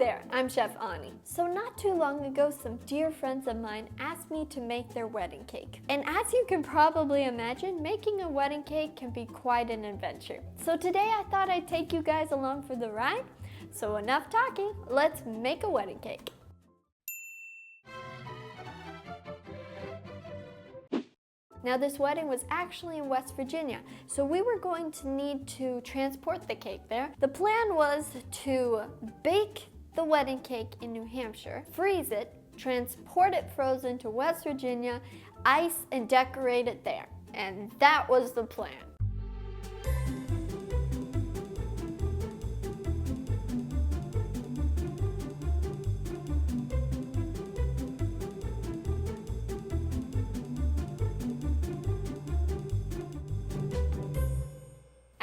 there, I'm Chef Ani. So not too long ago, some dear friends of mine asked me to make their wedding cake. And as you can probably imagine, making a wedding cake can be quite an adventure. So today I thought I'd take you guys along for the ride. So enough talking, let's make a wedding cake. Now this wedding was actually in West Virginia, so we were going to need to transport the cake there. The plan was to bake the wedding cake in New Hampshire, freeze it, transport it frozen to West Virginia, ice and decorate it there. And that was the plan.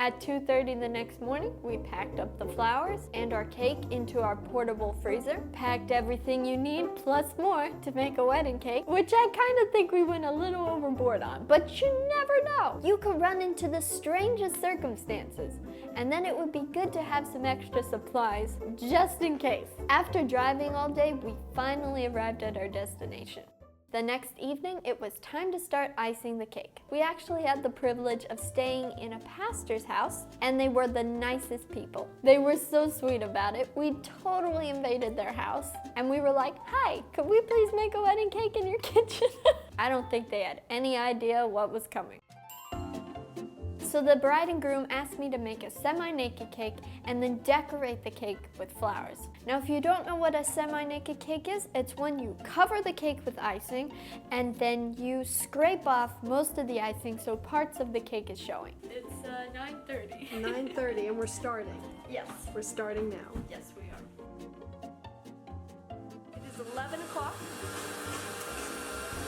At 2:30 the next morning, we packed up the flowers and our cake into our portable freezer, packed everything you need plus more to make a wedding cake, which I kind of think we went a little overboard on, but you never know. You could run into the strangest circumstances, and then it would be good to have some extra supplies just in case. After driving all day, we finally arrived at our destination. The next evening, it was time to start icing the cake. We actually had the privilege of staying in a pastor's house, and they were the nicest people. They were so sweet about it. We totally invaded their house, and we were like, "Hi, could we please make a wedding cake in your kitchen?" I don't think they had any idea what was coming. So the bride and groom asked me to make a semi-naked cake and then decorate the cake with flowers. Now if you don't know what a semi-naked cake is, it's when you cover the cake with icing and then you scrape off most of the icing so parts of the cake is showing. It's 9:30. 9:30 and we're starting. Yes. We're starting now. Yes, we are. It is 11 o'clock.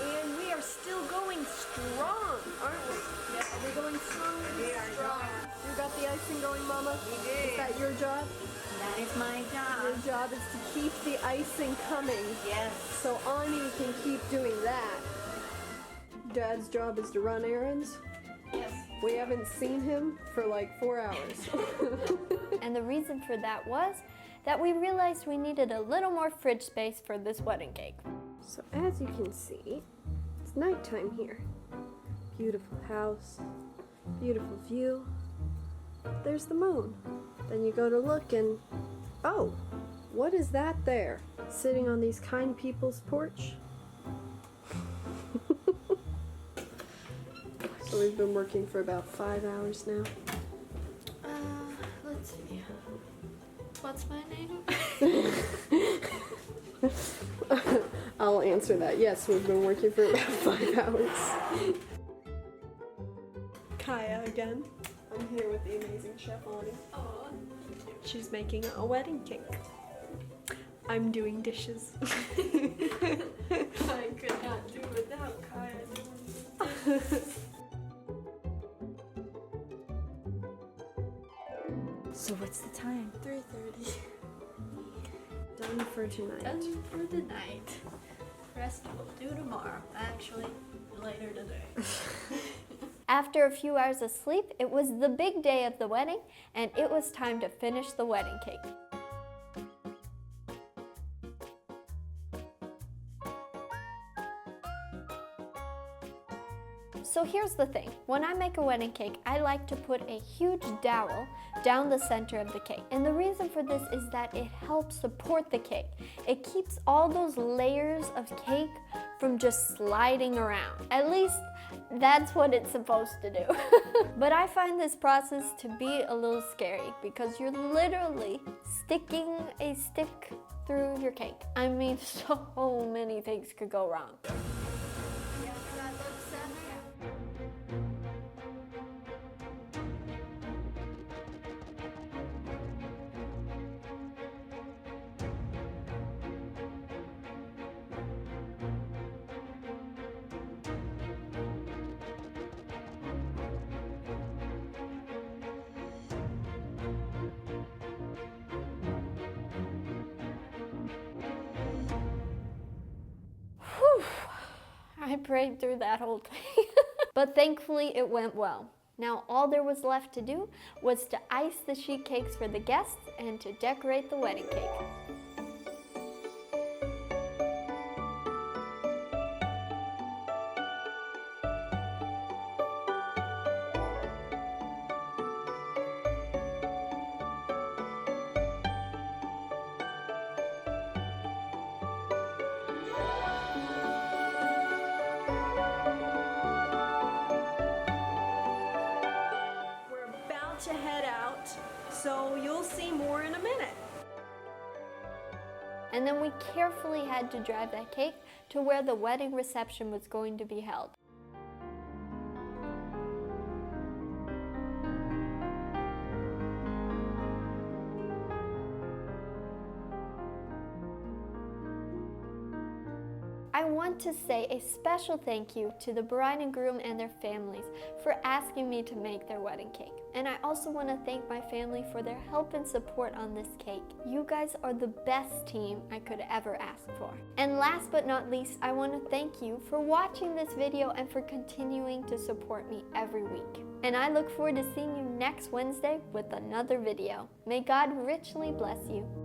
And we are still going strong, aren't we? Yep. Are we going strong? We are strong. You got the icing going, Mama? We did. Is that your job? That is my job. Your job is to keep the icing coming. Yes. So Ani can keep doing that. Dad's job is to run errands. Yes. We haven't seen him for like 4 hours. And the reason for that was that we realized we needed a little more fridge space for this wedding cake. So as you can see, it's nighttime here. Beautiful house, beautiful view. There's the moon. Then you go to look and, oh, what is that there? Sitting on these kind people's porch? So we've been working for about 5 hours now. Let's see. What's my name? I'll answer that. Yes, we've been working for about 5 hours. Kaya again. I'm here with the amazing Chef Ani. Oh, She's making a wedding cake. I'm doing dishes. I could not do without Kaya. So what's the time? 3:30. Done for tonight. Done for the night. Rest we'll do tomorrow. Actually, later today. After a few hours of sleep, it was the big day of the wedding, and it was time to finish the wedding cake. So here's the thing, when I make a wedding cake, I like to put a huge dowel down the center of the cake. And the reason for this is that it helps support the cake. It keeps all those layers of cake from just sliding around. At least that's what it's supposed to do. But I find this process to be a little scary because you're literally sticking a stick through your cake. I mean, so many things could go wrong. I prayed through that whole thing. But thankfully it went well. Now all there was left to do was to ice the sheet cakes for the guests and to decorate the wedding cake. And then we carefully had to drive that cake to where the wedding reception was going to be held. I want to say a special thank you to the bride and groom and their families for asking me to make their wedding cake. And I also want to thank my family for their help and support on this cake. You guys are the best team I could ever ask for. And last but not least, I want to thank you for watching this video and for continuing to support me every week. And I look forward to seeing you next Wednesday with another video. May God richly bless you.